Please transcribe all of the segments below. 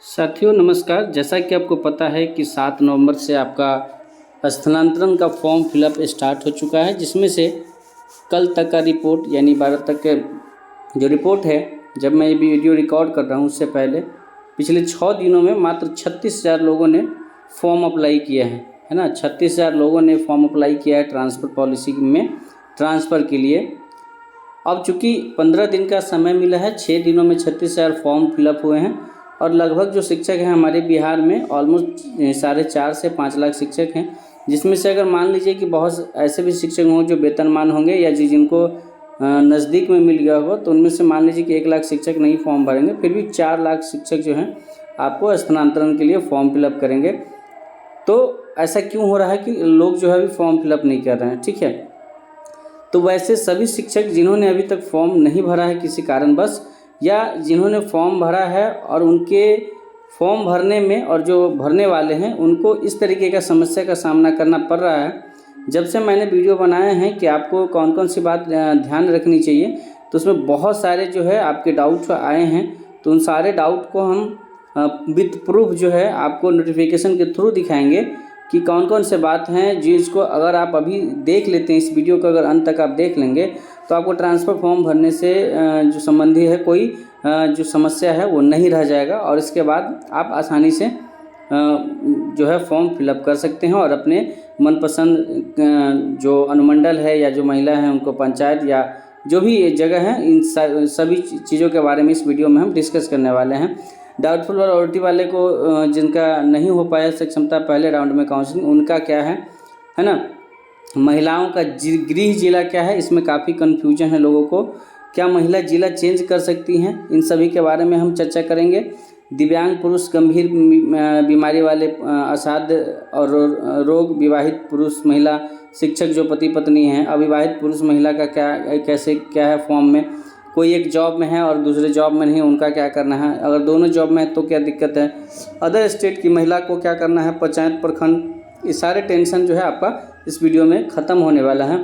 साथियों नमस्कार। जैसा कि आपको पता है कि 7 नवंबर से आपका स्थानांतरण का फॉर्म फिलअप स्टार्ट हो चुका है, जिसमें से कल तक का रिपोर्ट यानी 12 तक के जो रिपोर्ट है, जब मैं ये वीडियो रिकॉर्ड कर रहा हूँ उससे पहले पिछले 6 दिनों में मात्र 36,000 लोगों ने फॉर्म अप्लाई किया है ना। 36,000 लोगों ने फॉर्म अप्लाई किया है ट्रांसफ़र पॉलिसी में ट्रांसफ़र के लिए। अब चूँकि 15 दिन का समय मिला है, 6 दिनों में 36,000 फॉर्म फिलअप हुए हैं और लगभग जो शिक्षक हैं हमारे बिहार में ऑलमोस्ट 4.5 से 5 लाख शिक्षक हैं, जिसमें से अगर मान लीजिए कि बहुत ऐसे भी शिक्षक होंगे जो वेतनमान होंगे या जिनको नज़दीक में मिल गया होगा, तो उनमें से मान लीजिए कि 1 लाख शिक्षक नहीं फॉर्म भरेंगे, फिर भी 4 लाख शिक्षक जो हैं आपको स्थानांतरण के लिए फॉर्म फिलअप करेंगे। तो ऐसा क्यों हो रहा है कि लोग जो है अभी फॉर्म फिलअप नहीं कर रहे हैं, ठीक है। तो वैसे सभी शिक्षक जिन्होंने अभी तक फॉर्म नहीं भरा है किसी कारणवश, या जिन्होंने फॉर्म भरा है और उनके फॉर्म भरने में और जो भरने वाले हैं उनको इस तरीके का समस्या का सामना करना पड़ रहा है। जब से मैंने वीडियो बनाए हैं कि आपको कौन कौन सी बात ध्यान रखनी चाहिए, तो उसमें बहुत सारे जो है आपके डाउट आए हैं। तो उन सारे डाउट को हम विथ प्रूफ जो है आपको नोटिफिकेशन के थ्रू दिखाएंगे कि कौन कौन से बात हैं जिसको अगर आप अभी देख लेते हैं, इस वीडियो को अगर अंत तक आप देख लेंगे तो आपको ट्रांसफ़र फॉर्म भरने से जो संबंधी है कोई जो समस्या है वो नहीं रह जाएगा और इसके बाद आप आसानी से जो है फॉर्म फिलअप कर सकते हैं और अपने मनपसंद जो अनुमंडल है या जो महिला है उनको पंचायत या जो भी जगह है, इन सभी चीज़ों के बारे में इस वीडियो में हम डिस्कस करने वाले हैं। डाउटफुल और OT वाले को जिनका नहीं हो पाया सक्षमता पहले राउंड में काउंसलिंग, उनका क्या है ना। महिलाओं का गृह जिला क्या है, इसमें काफ़ी कन्फ्यूजन है लोगों को। क्या महिला जिला चेंज कर सकती हैं, इन सभी के बारे में हम चर्चा करेंगे। दिव्यांग पुरुष, गंभीर बीमारी वाले, असाध्य और रोग, विवाहित पुरुष महिला शिक्षक जो पति पत्नी हैं, अविवाहित पुरुष महिला का क्या है फॉर्म में, कोई एक जॉब में है और दूसरे जॉब में नहीं, उनका क्या करना है, अगर दोनों जॉब में है तो क्या दिक्कत है, अदर स्टेट की महिला को क्या करना है, पंचायत प्रखंड, ये सारे टेंशन जो है आपका इस वीडियो में ख़त्म होने वाला है।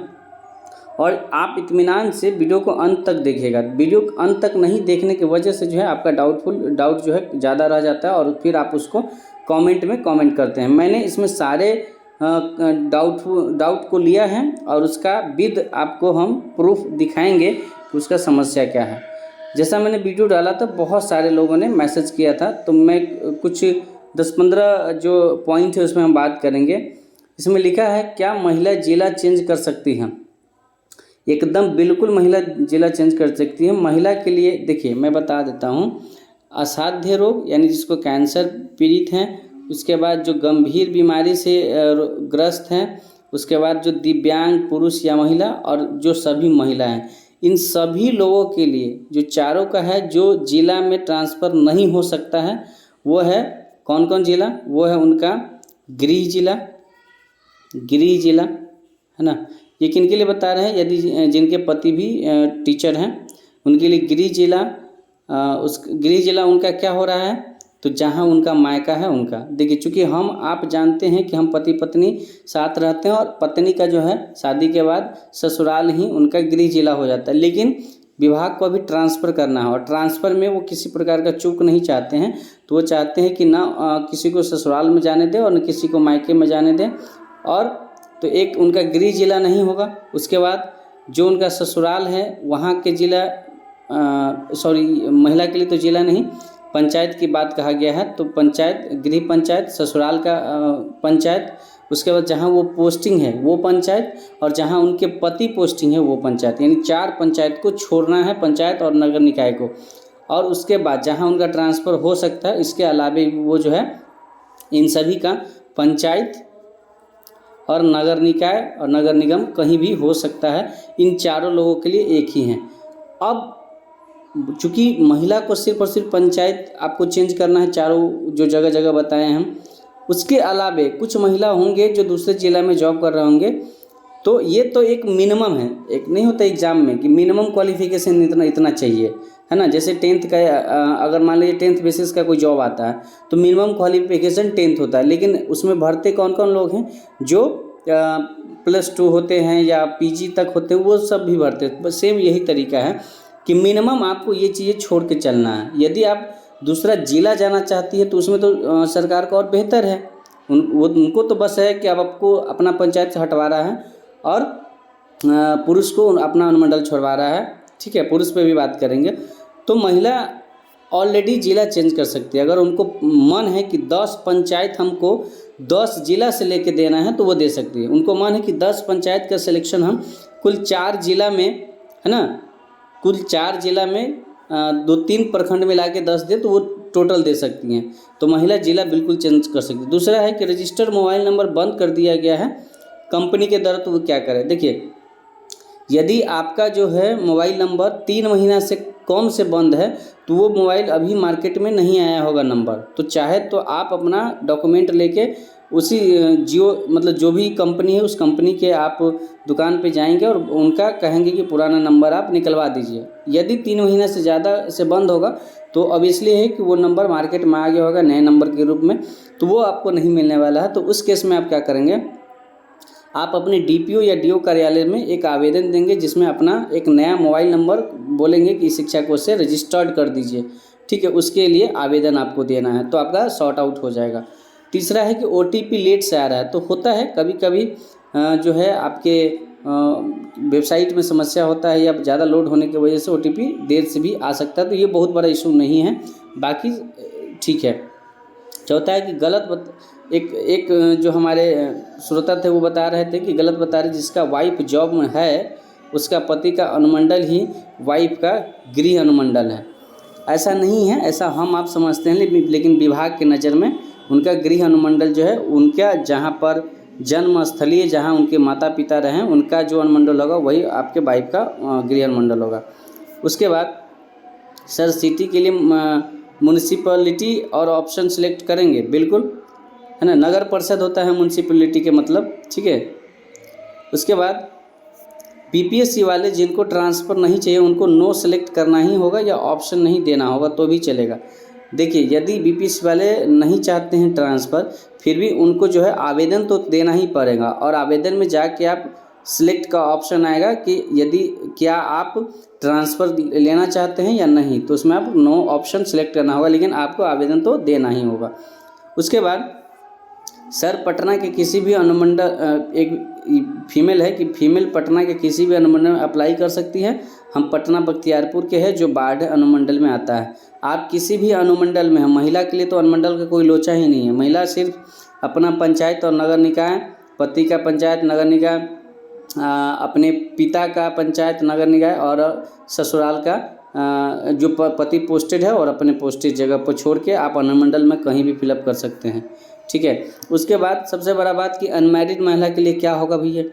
और आप इत्मीनान से वीडियो को अंत तक देखिएगा। वीडियो अंत तक नहीं देखने की वजह से जो है आपका डाउट जो है ज़्यादा रह जाता है और फिर आप उसको कमेंट में कमेंट करते हैं। मैंने इसमें सारे डाउट को लिया है और उसका विद आपको हम प्रूफ दिखाएंगे कि उसका समस्या क्या है। जैसा मैंने वीडियो डाला था बहुत सारे लोगों ने मैसेज किया था, तो मैं कुछ 10-15 जो पॉइंट है उसमें हम बात करेंगे। इसमें लिखा है क्या महिला जिला चेंज कर सकती हैं। एकदम बिल्कुल महिला जिला चेंज कर सकती है। महिला के लिए देखिए मैं बता देता हूँ, असाध्य रोग यानी जिसको कैंसर पीड़ित हैं, उसके बाद जो गंभीर बीमारी से ग्रस्त हैं, उसके बाद जो दिव्यांग पुरुष या महिला और जो सभी महिला हैं, इन सभी लोगों के लिए जो चारों का है, जो जिला में ट्रांसफ़र नहीं हो सकता है वो है कौन कौन जिला, वो है उनका गृह जिला है ना। ये किन के लिए बता रहे हैं, यदि जिनके पति भी टीचर हैं उनके लिए गृह जिला। उस गृह जिला उनका क्या हो रहा है, तो जहां उनका मायका है उनका। देखिए चूँकि हम आप जानते हैं कि हम पति पत्नी साथ रहते हैं और पत्नी का जो है शादी के बाद ससुराल ही उनका गृह जिला हो जाता है, लेकिन विभाग को अभी ट्रांसफ़र करना है और ट्रांसफ़र में वो किसी प्रकार का चूक नहीं चाहते हैं। तो वो चाहते हैं कि ना किसी को ससुराल में जाने दें और न किसी को मायके में जाने दें, और तो एक उनका गृह जिला नहीं होगा। उसके बाद जो उनका ससुराल है वहाँ के जिला, महिला के लिए तो जिला नहीं, पंचायत की बात कहा गया है, तो पंचायत, गृह पंचायत, ससुराल का पंचायत, उसके बाद जहाँ वो पोस्टिंग है वो पंचायत, और जहाँ उनके पति पोस्टिंग है वो पंचायत। यानी 4 पंचायत को छोड़ना है, पंचायत और नगर निकाय को। और उसके बाद जहाँ उनका ट्रांसफ़र हो सकता है, इसके अलावे वो जो है इन सभी का पंचायत और नगर निकाय और नगर निगम कहीं भी हो सकता है। इन चारों लोगों के लिए एक ही हैं। अब चूँकि महिला को सिर्फ और सिर्फ पंचायत आपको चेंज करना है, चारों जो जगह जगह बताए हैं हम, उसके अलावे कुछ महिला होंगे जो दूसरे जिला में जॉब कर रहे होंगे, तो ये तो एक मिनिमम है, एक नहीं होता एग्ज़ाम में कि मिनिमम क्वालिफिकेशन इतना चाहिए, है ना। जैसे 10th का अगर मान लीजिए 10th बेसिस का कोई जॉब आता है तो मिनिमम क्वालिफिकेशन 10th होता है, लेकिन उसमें भरते कौन कौन लोग हैं, जो +2 होते हैं या PG तक होते हैं, वो सब भी भरते हैं। बस सेम यही तरीका है कि मिनिमम आपको ये चीज़ें छोड़ के चलना है। यदि आप दूसरा जिला जाना चाहती है तो उसमें तो सरकार को और बेहतर है, उनको तो बस है कि अब आपको अपना पंचायत से हटवा रहा है और पुरुष को अपना अनुमंडल छोड़वा रहा है। ठीक है, पुरुष पे भी बात करेंगे। तो महिला ऑलरेडी जिला चेंज कर सकती है, अगर उनको मन है कि 10 पंचायत हमको 10 जिला से लेके देना है तो वो दे सकती है। उनको मन है कि 10 पंचायत का सिलेक्शन हम कुल 4 जिला में, है ना, कुल 4 जिला में 2-3 प्रखंड मिला के 10 दे तो वो टोटल दे सकती हैं। तो महिला जिला बिल्कुल चेंज कर सकती है। दूसरा है कि रजिस्टर्ड मोबाइल नंबर बंद कर दिया गया है कंपनी के द्वारा, तो वो क्या करे। देखिए, यदि आपका जो है मोबाइल नंबर 3 महीना से कम से बंद है तो वो मोबाइल अभी मार्केट में नहीं आया होगा नंबर, तो चाहे तो आप अपना डॉक्यूमेंट लेके उसी जियो मतलब जो भी कंपनी है उस कंपनी के आप दुकान पे जाएंगे और उनका कहेंगे कि पुराना नंबर आप निकलवा दीजिए। यदि 3 महीने से ज़्यादा से बंद होगा तो अब इसलिए है कि वो नंबर मार्केट में आ गया होगा नए नंबर के रूप में, तो वो आपको नहीं मिलने वाला है। तो उस केस में आप क्या करेंगे, आप अपने डीपीओ या डीओ कार्यालय में एक आवेदन देंगे जिसमें अपना एक नया मोबाइल नंबर बोलेंगे कि शिक्षा कोष से रजिस्टर्ड कर दीजिए। ठीक है, उसके लिए आवेदन आपको देना है, तो आपका सॉर्ट आउट हो जाएगा। तीसरा है कि ओटीपी लेट से आ रहा है, तो होता है कभी कभी जो है आपके वेबसाइट में समस्या होता है या ज़्यादा लोड होने की वजह से ओटीपी देर से भी आ सकता है, तो ये बहुत बड़ा इशू नहीं है, बाकी ठीक है। चौथा है कि गलत एक जो हमारे श्रोता थे वो बता रहे थे कि गलत बता रहे, जिसका वाइफ जॉब में है उसका पति का अनुमंडल ही वाइफ का गृह अनुमंडल है। ऐसा नहीं है, ऐसा हम आप समझते हैं, लेकिन विभाग के नज़र में उनका गृह अनुमंडल जो है उनका जहाँ पर जन्म स्थलीय जहाँ उनके माता पिता रहें उनका जो अनुमंडल होगा वही आपके वाइफ का गृह अनुमंडल होगा। उसके बाद सर सिटी के लिए म्यूनिसिपैलिटी और ऑप्शन सेलेक्ट करेंगे, बिल्कुल, है ना, नगर परिषद होता है म्यूनिसिपैलिटी के मतलब। ठीक है, उसके बाद बीपीएससी वाले जिनको ट्रांसफ़र नहीं चाहिए उनको नो सेलेक्ट करना ही होगा या ऑप्शन नहीं देना होगा तो भी चलेगा। देखिए, यदि बीपीएससी वाले नहीं चाहते हैं ट्रांसफ़र, फिर भी उनको जो है आवेदन तो देना ही पड़ेगा, और आवेदन में जाके आप सिलेक्ट का ऑप्शन आएगा कि यदि क्या आप ट्रांसफ़र लेना चाहते हैं या नहीं, तो उसमें आप नो ऑप्शन सेलेक्ट करना होगा, लेकिन आपको आवेदन तो देना ही होगा। उसके बाद सर पटना के किसी भी अनुमंडल, एक फीमेल है कि फीमेल पटना के किसी भी अनुमंडल में अप्लाई कर सकती है। हम पटना बख्तियारपुर के हैं जो बाढ़ अनुमंडल में आता है। आप किसी भी अनुमंडल में हैं, महिला के लिए तो अनुमंडल का कोई लोचा ही नहीं है। महिला सिर्फ अपना पंचायत और नगर निकाय, पति का पंचायत नगर निकाय, अपने पिता का पंचायत नगर निकाय और ससुराल का जो पति पोस्टेड है और अपने पोस्टेड जगह पर छोड़ के आप अनुमंडल में कहीं भी फिलअप कर सकते हैं। ठीक है, उसके बाद सबसे बड़ा बात कि अनमैरिड महिला के लिए क्या होगा भैया।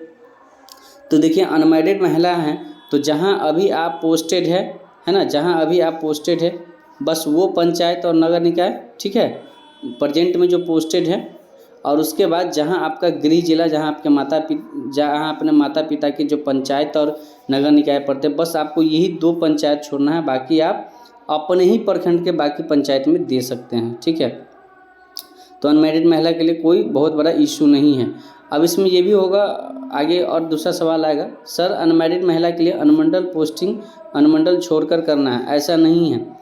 तो देखिए, अनमैरिड महिला हैं तो जहां अभी आप पोस्टेड है ना, जहां अभी आप पोस्टेड है बस वो पंचायत और नगर निकाय, ठीक है, प्रेजेंट में जो पोस्टेड है, और उसके बाद जहां आपका गृह जिला, जहां अपने माता पिता की जो पंचायत और नगर निकाय पड़ते हैं, बस आपको यही 2 पंचायत छोड़ना है, बाकी आप अपने ही प्रखंड के बाकी पंचायत में दे सकते हैं। ठीक है, तो अनमैरिड महिला के लिए कोई बहुत बड़ा इशू नहीं है। अब इसमें ये भी होगा आगे, और दूसरा सवाल आएगा, सर अनमैरिड महिला के लिए अनुमंडल पोस्टिंग अनुमंडल छोड़कर करना है, ऐसा नहीं है।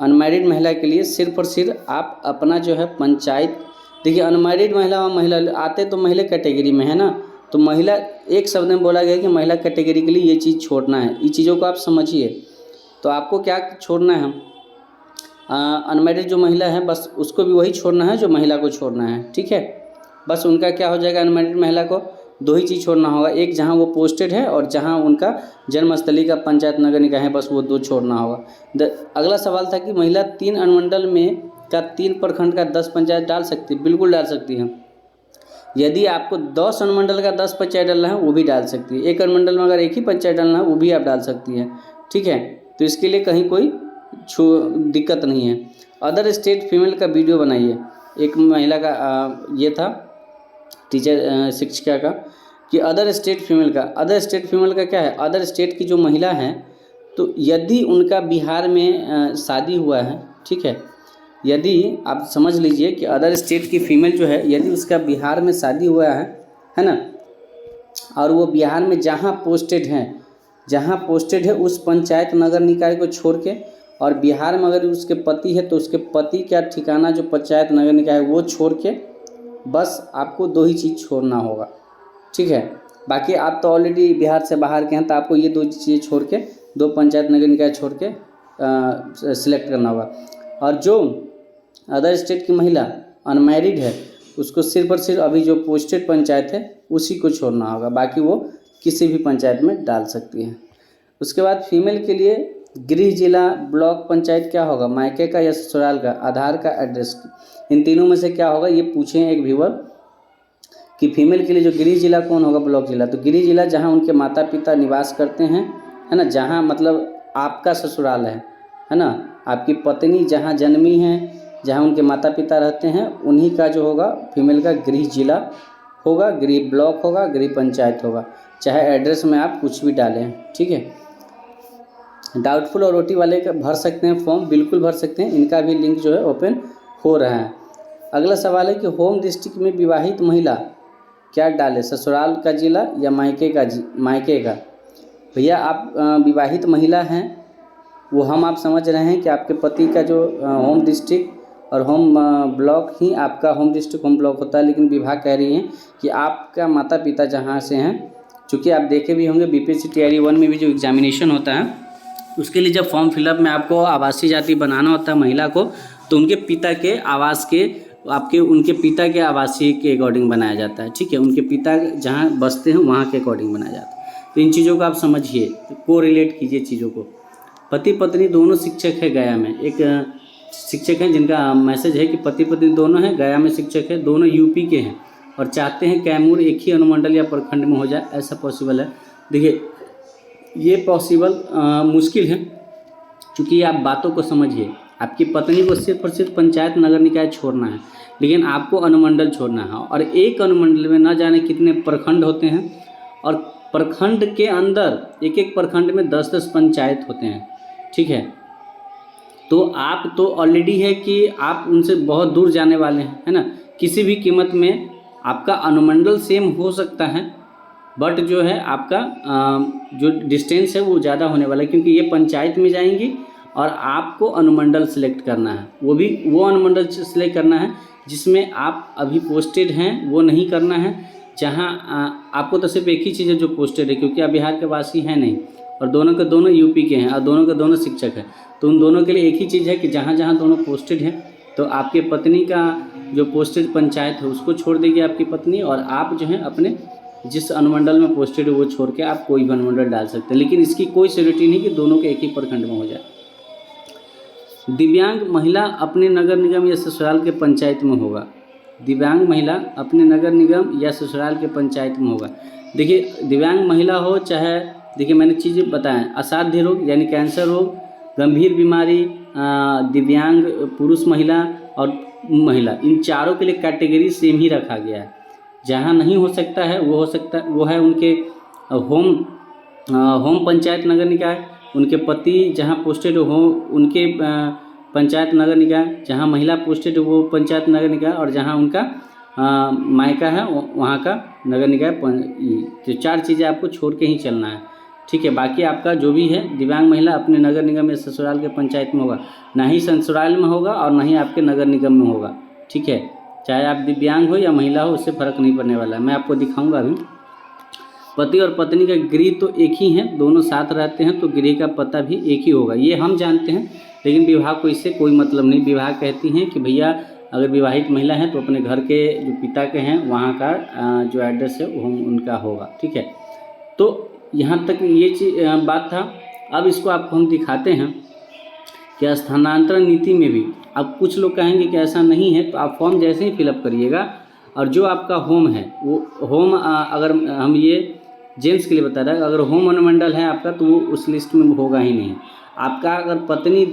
अनमैरिड महिला के लिए सिर्फ और सिर्फ आप अपना जो है पंचायत, देखिए अनमैरिड महिला और महिला आते तो महिला कैटेगरी में है ना, तो महिला एक शब्द में बोला गया कि महिला कैटेगरी के लिए ये चीज़ छोड़ना है। ये चीज़ों को आप समझिए। तो आपको क्या छोड़ना है, अनमैरिड जो महिला है बस उसको भी वही छोड़ना है जो महिला को छोड़ना है। ठीक है, बस उनका क्या हो जाएगा, अनमैरिड महिला को 2 ही चीज़ छोड़ना होगा, एक जहां वो पोस्टेड है और जहां उनका जन्मस्थली का पंचायत नगर निकाय है, बस वो 2 छोड़ना होगा। अगला सवाल था कि महिला 3 अनुमंडल में का 3 प्रखंड का 10 पंचायत डाल सकती है, बिल्कुल डाल सकती है। यदि आपको 10 अनुमंडल का 10 पंचायत डालना है वो भी डाल सकती है। एक अनुमंडल में अगर एक ही पंचायत डालना है वो भी आप डाल सकती है। ठीक है, तो इसके लिए कहीं कोई दिक्कत नहीं है। अदर स्टेट फीमेल का वीडियो बनाइए, एक महिला का ये था टीचर शिक्षिका का कि अदर स्टेट फीमेल का क्या है, अदर स्टेट की जो महिला हैं तो यदि उनका बिहार में शादी हुआ है, ठीक है, यदि आप समझ लीजिए कि अदर स्टेट की फीमेल जो है यदि उसका बिहार में शादी हुआ है ना, और वो बिहार में जहाँ पोस्टेड है उस पंचायत नगर निकाय को छोड़ के और बिहार में अगर उसके पति है तो उसके पति का ठिकाना जो पंचायत नगर निकाय है वो छोड़ के बस आपको 2 ही चीज़ छोड़ना होगा, ठीक है। बाकी आप तो ऑलरेडी बिहार से बाहर के हैं, तो आपको ये 2 चीज़ें छोड़ के 2 पंचायत नगर निकाय छोड़ के सिलेक्ट करना होगा। और जो अदर स्टेट की महिला अनमैरिड है उसको सिर्फ और सिर्फ अभी जो पोस्टेड पंचायत है उसी को छोड़ना होगा, बाकी वो किसी भी पंचायत में डाल सकती है। उसके बाद फीमेल के लिए गृह जिला, ब्लॉक पंचायत क्या होगा, मायके का या ससुराल का, आधार का, एड्रेस, इन तीनों में से क्या होगा ये पूछे हैं एक व्यूअर कि फीमेल के लिए जो गृह जिला कौन होगा, ब्लॉक जिला। तो गृह जिला जहाँ उनके माता पिता निवास करते हैं, है ना, जहाँ मतलब आपका ससुराल है ना, आपकी पत्नी जहाँ जन्मी है, जहाँ उनके माता पिता रहते हैं, उन्हीं का जो होगा फीमेल का गृह जिला होगा, गृह ब्लॉक होगा, गृह पंचायत होगा, चाहे एड्रेस में आप कुछ भी डालें, ठीक है। डाउटफुल और ओटी वाले का भर सकते हैं फॉर्म, बिल्कुल भर सकते हैं, इनका भी लिंक जो है ओपन हो रहा है। अगला सवाल है कि होम डिस्ट्रिक्ट में विवाहित महिला क्या डाले, ससुराल का जिला या मायके का। भैया आप विवाहित महिला हैं, वो हम आप समझ रहे हैं कि आपके पति का जो होम डिस्ट्रिक्ट और होम ब्लॉक ही आपका होम डिस्ट्रिक्ट होम ब्लॉक होता है, लेकिन विभाग कह रही हैं कि आपका माता पिता जहाँ से हैं, चूँकि आप देखे भी होंगे बीपीएससी टीआरई 1 में भी जो एग्जामिनेशन होता है उसके लिए जब फॉर्म फिलअप में आपको आवासीय जाति बनाना होता है महिला को, तो उनके पिता के आवास के उनके पिता के आवासीय के अकॉर्डिंग बनाया जाता है, ठीक है। उनके पिता जहाँ बसते हैं वहाँ के अकॉर्डिंग बनाया जाता है। तो इन चीज़ों को आप समझिए, को रिलेट कीजिए चीज़ों को। पति पत्नी दोनों शिक्षक है गया में, एक शिक्षक हैं जिनका मैसेज है कि पति पत्नी दोनों हैं, गया में शिक्षक है, दोनों यूपी के हैं और चाहते हैं कैमूर एक ही अनुमंडल या प्रखंड में हो जाए, ऐसा पॉसिबल है। देखिए ये पॉसिबल मुश्किल है, क्योंकि आप बातों को समझिए। आपकी पत्नी को सिर्फ और सिर्फ पंचायत नगर निकाय छोड़ना है, लेकिन आपको अनुमंडल छोड़ना है, और एक अनुमंडल में न जाने कितने प्रखंड होते हैं, और प्रखंड के अंदर एक एक प्रखंड में 10-10 पंचायत होते हैं, ठीक है। तो आप तो ऑलरेडी है कि आप उनसे बहुत दूर जाने वाले हैं, है ना। किसी भी कीमत में आपका अनुमंडल सेम हो सकता है, बट जो है आपका जो डिस्टेंस है वो ज़्यादा होने वाला है, क्योंकि ये पंचायत में जाएंगी और आपको अनुमंडल सेलेक्ट करना है, वो भी वो अनुमंडल सेलेक्ट करना है जिसमें आप अभी पोस्टेड हैं, वो नहीं करना है जहां आपको तो सिर्फ एक ही चीज़ है जो पोस्टेड है, क्योंकि आप बिहार के वासी हैं नहीं, और दोनों के दोनों यूपी के हैं और दोनों के दोनों शिक्षक हैं। तो उन दोनों के लिए एक ही चीज़ है कि जहाँ जहाँ दोनों पोस्टेड हैं, तो आपके पत्नी का जो पोस्टेड पंचायत है उसको छोड़ देगी आपकी पत्नी, और आप जो है अपने जिस अनुमंडल में पोस्टेड है वो छोड़ के आप कोई भी अनुमंडल डाल सकते हैं, लेकिन इसकी कोई श्योरिटी नहीं कि दोनों के एक ही प्रखंड में हो जाए। दिव्यांग महिला अपने नगर निगम या ससुराल के पंचायत में होगा, दिव्यांग महिला अपने नगर निगम या ससुराल के पंचायत में होगा। देखिए दिव्यांग महिला हो चाहे, देखिए मैंने चीज़ें बताएं, असाध्य रोग यानी कैंसर रोग, गंभीर बीमारी, दिव्यांग पुरुष महिला और महिला, इन चारों के लिए कैटेगरी सेम ही रखा गया है। जहाँ नहीं हो सकता है वो है उनके होम पंचायत नगर निकाय, उनके पति जहाँ पोस्टेड हो उनके पंचायत नगर निकाय, जहाँ महिला पोस्टेड हो वो पंचायत नगर निकाय, और जहाँ उनका मायका है वहाँ का नगर निकाय। तो 4 चीज़ें आपको छोड़ के ही चलना है, ठीक है। बाकी आपका जो भी है, दिव्यांग महिला अपने नगर निगम या ससुराल के पंचायत में होगा, ना ही ससुराल में होगा और ना ही आपके नगर निगम में होगा, ठीक है। चाहे आप दिव्यांग हो या महिला हो, उससे फ़र्क नहीं पड़ने वाला है। मैं आपको दिखाऊंगा अभी। पति और पत्नी का गृह तो एक ही है, दोनों साथ रहते हैं, तो गृह का पता भी एक ही होगा, ये हम जानते हैं, लेकिन विभाग को इससे कोई मतलब नहीं। विभाग कहती हैं कि भैया अगर विवाहित महिला है तो अपने घर के जो पिता के हैं वहाँ का जो एड्रेस है वो उनका होगा, ठीक है। तो यहाँ तक ये बात था। अब इसको आपको हम दिखाते हैं कि स्थानांतरण नीति में भी, अब कुछ लोग कहेंगे कि ऐसा नहीं है, तो आप फॉर्म जैसे ही फिलअप करिएगा, और जो आपका होम है वो होम, अगर हम ये जेंट्स के लिए बता रहे हैं, अगर होम अनुमंडल है आपका तो वो उस लिस्ट में होगा ही नहीं। आपका अगर पत्नी,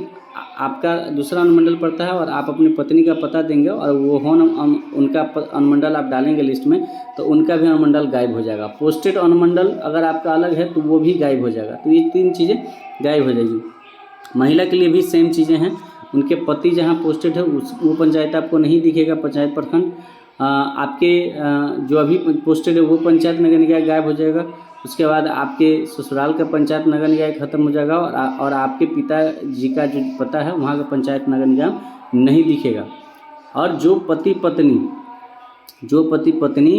आपका दूसरा अनुमंडल पड़ता है और आप अपनी पत्नी का पता देंगे और वो उनका अनुमंडल आप डालेंगे लिस्ट में, तो उनका भी अनुमंडल गायब हो जाएगा। पोस्टेड अनुमंडल अगर आपका अलग है तो वो भी गायब हो जाएगा। तो ये 3 चीज़ें गायब हो जाएगी। महिला के लिए भी सेम चीज़ें हैं, उनके पति जहाँ पोस्टेड है वो पंचायत आपको नहीं दिखेगा, पंचायत प्रखंड। आपके जो अभी पोस्टेड है वो पंचायत नगर निकाय गायब हो जाएगा। उसके बाद आपके ससुराल का पंचायत नगर निकाय खत्म हो जाएगा और आपके पिताजी का जो पता है वहाँ का पंचायत नगर निगम नहीं दिखेगा। और जो पति पत्नी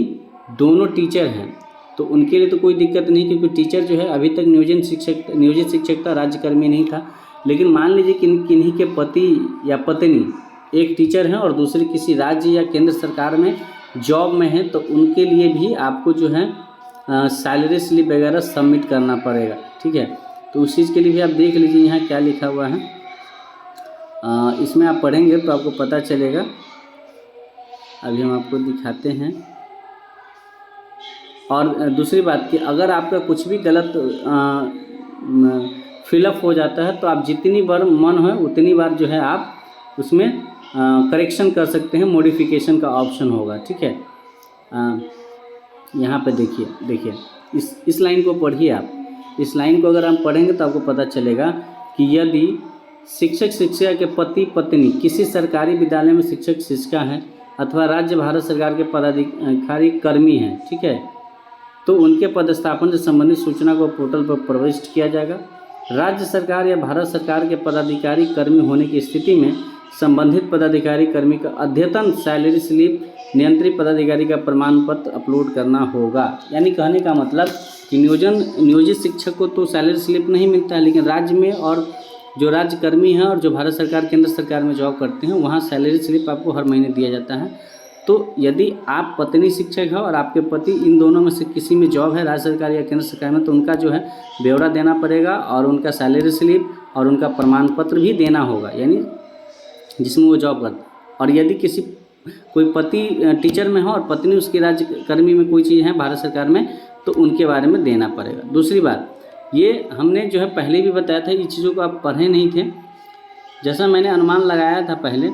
दोनों टीचर हैं तो उनके लिए तो कोई दिक्कत नहीं, क्योंकि टीचर जो है अभी तक नियोजित शिक्षक था, राज्यकर्मी नहीं था। लेकिन मान लीजिए किन्हीं के पति या पत्नी एक टीचर हैं और दूसरे किसी राज्य या केंद्र सरकार में जॉब में है, तो उनके लिए भी आपको जो है सैलरी स्लिप वगैरह सबमिट करना पड़ेगा। ठीक है, तो उस चीज़ के लिए भी आप देख लीजिए यहाँ क्या लिखा हुआ है। इसमें आप पढ़ेंगे तो आपको पता चलेगा। अभी हम आपको दिखाते हैं। और दूसरी बात कि अगर आपका कुछ भी गलत फिलअप हो जाता है तो आप जितनी बार मन हो उतनी बार जो है आप उसमें करेक्शन कर सकते हैं, मॉडिफिकेशन का ऑप्शन होगा। ठीक है, यहाँ पे देखिए इस लाइन को पढ़िए आप। इस लाइन को अगर हम पढ़ेंगे तो आपको पता चलेगा कि यदि शिक्षक शिक्षिका के पति पत्नी किसी सरकारी विद्यालय में शिक्षक शिक्षिका हैं अथवा राज्य भारत सरकार के पदाधिकारी कर्मी हैं, ठीक है, तो उनके पदस्थापन से संबंधित सूचना को पोर्टल पर प्रविष्ट किया जाएगा। राज्य सरकार या भारत सरकार के पदाधिकारी कर्मी होने की स्थिति में संबंधित पदाधिकारी कर्मी का अद्यतन सैलरी स्लिप नियंत्रित पदाधिकारी का प्रमाण पत्र अपलोड करना होगा। यानी कहने का मतलब कि नियोजित शिक्षक को तो सैलरी स्लिप नहीं मिलता है, लेकिन राज्य में और जो राज्य कर्मी हैं और जो भारत सरकार केंद्र सरकार में जॉब करते हैं वहाँ सैलरी स्लिप आपको हर महीने दिया जाता है। तो यदि आप पत्नी शिक्षक है और आपके पति इन दोनों में से किसी में जॉब है, राज्य सरकार या केंद्र सरकार में, तो उनका जो है ब्यौरा देना पड़ेगा और उनका सैलरी स्लिप और उनका प्रमाण पत्र भी देना होगा, यानी जिसमें वो जॉब करते हैं। और यदि कोई पति टीचर में हो और पत्नी उसकी राज्य कर्मी में कोई चीज़ है भारत सरकार में, तो उनके बारे में देना पड़ेगा। दूसरी बात, ये हमने जो है पहले भी बताया था, ये चीज़ों को आप पढ़े नहीं थे। जैसा मैंने अनुमान लगाया था पहले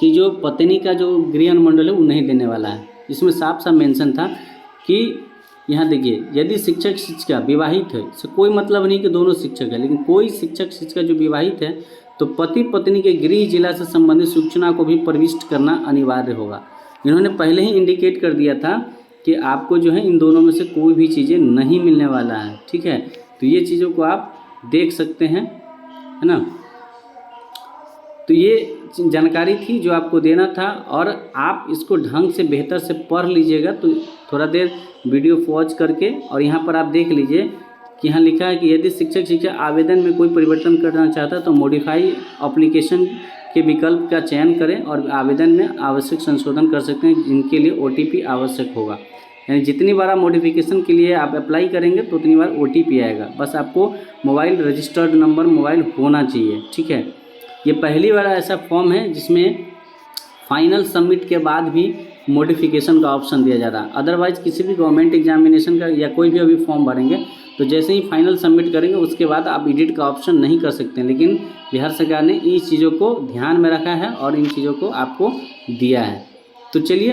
कि जो पत्नी का जो गृह अनुमंडल है वो नहीं देने वाला है। इसमें साफ साफ मेंशन था कि यहाँ देखिए, यदि शिक्षक शिक्षिका विवाहित है, इससे कोई मतलब नहीं कि दोनों शिक्षक है, लेकिन कोई शिक्षक शिक्षिका जो विवाहित है तो पति पत्नी के गृह जिला से संबंधित सूचना को भी प्रविष्ट करना अनिवार्य होगा। इन्होंने पहले ही इंडिकेट कर दिया था कि आपको जो है इन दोनों में से कोई भी चीज़ें नहीं मिलने वाला है। ठीक है, तो ये चीज़ों को आप देख सकते हैं, है ना। तो ये जानकारी थी जो आपको देना था, और आप इसको ढंग से बेहतर से पढ़ लीजिएगा। तो थोड़ा देर वीडियो पॉज करके और यहाँ पर आप देख लीजिए कि यहाँ लिखा है कि यदि शिक्षक शिक्षा आवेदन में कोई परिवर्तन करना चाहता है तो मॉडिफाई एप्लीकेशन के विकल्प का चयन करें और आवेदन में आवश्यक संशोधन कर सकते हैं, जिनके लिए OTP आवश्यक होगा। यानी जितनी बार आप मॉडिफिकेशन के लिए आप अप्लाई करेंगे तो उतनी बार OTP आएगा। बस आपको मोबाइल रजिस्टर्ड नंबर मोबाइल होना चाहिए। ठीक है, ये पहली बार ऐसा फॉर्म है जिसमें फाइनल सबमिट के बाद भी मॉडिफिकेशन का ऑप्शन दिया जा रहा है। अदरवाइज़ किसी भी गवर्नमेंट एग्जामिनेशन का या कोई भी अभी फॉर्म भरेंगे तो जैसे ही फाइनल सबमिट करेंगे उसके बाद आप एडिट का ऑप्शन नहीं कर सकते, लेकिन बिहार सरकार ने इन चीज़ों को ध्यान में रखा है और इन चीज़ों को आपको दिया है। तो चलिए,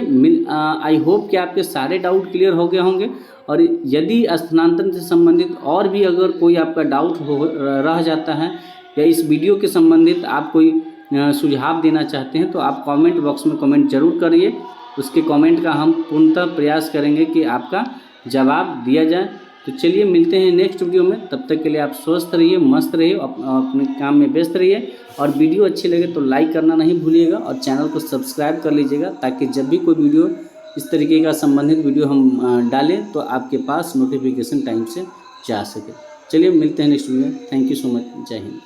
आई होप कि आपके सारे डाउट क्लियर हो गए होंगे। और यदि स्थानांतरण से संबंधित और भी अगर कोई आपका डाउट रह जाता है या इस वीडियो के संबंधित आप कोई सुझाव देना चाहते हैं तो आप कमेंट बॉक्स में कमेंट जरूर करिए। उसके कमेंट का हम पूर्णतः प्रयास करेंगे कि आपका जवाब दिया जाए। तो चलिए, मिलते हैं नेक्स्ट वीडियो में। तब तक के लिए आप स्वस्थ रहिए, मस्त रहिए, अपने काम में व्यस्त रहिए। और वीडियो अच्छी लगे तो लाइक करना नहीं भूलिएगा और चैनल को सब्सक्राइब कर लीजिएगा, ताकि जब भी कोई वीडियो इस तरीके का संबंधित वीडियो हम डालें तो आपके पास नोटिफिकेशन टाइम से जा सके। चलिए, मिलते हैं नेक्स्ट वीडियो में। Thank you so much. जय हिंद।